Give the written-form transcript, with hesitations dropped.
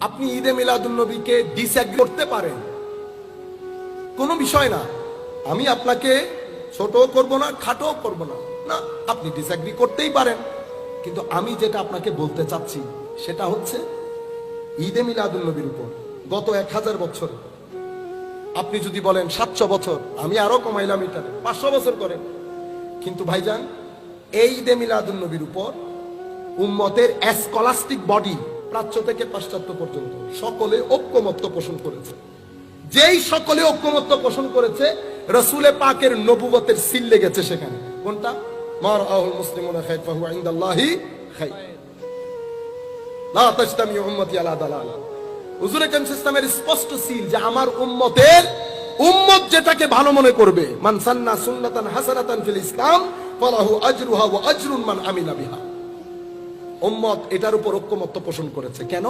আপনি ঈদে মিলাদুন নবীকে ডিসএগ্রি করতে পারেন, কোনো বিষয় না। আমি আপনাকে ছোট করব না, খাটো করব না, না, আপনি ডিসএগ্রি করতেই পারেন। কিন্তু আমি যেটা আপনাকে বলতে চাচ্ছি সেটা হচ্ছে ঈদে মিলাদুন নবীর উপর গত 1000 বছর, আপনি যদি বলেন 700 বছর, আমি আরো কমাইলাম, এটা 500 বছর করেন, কিন্তু ভাইজান এই ঈদে মিলাদুন নবীর উপর উম্মতের স্কলাস্টিক বডি প্রাচ্য থেকে পাশ্চাত্য পর্যন্ত সকলে ঐক্যমত্য পোষণ করেছে। যেই সকলে ঐক্যমত্য পোষণ করেছে, রাসূলে পাকের নবুয়তের সিল লেগেছে সেখানে। কোনটা? মার আহুল মুসলিমুনা খায়র ফাহুয়া ইনদাল্লাহি খায়র, লা তাজতামি উম্মতি আলা দালালা। হুজুর আকরাম ইসলামের স্পষ্ট সিল যে আমার উম্মত যেটাকে ভালো মনে করবে, মান সান্না সুন্নাতান হাসানাতান ফিল ইসলাম ফালাহু আজরুহা ওয়া আজরুন মান আমিলা বিহা। উম্মত এটার উপর ঐক্যমত্য পোষণ করেছে। কেন?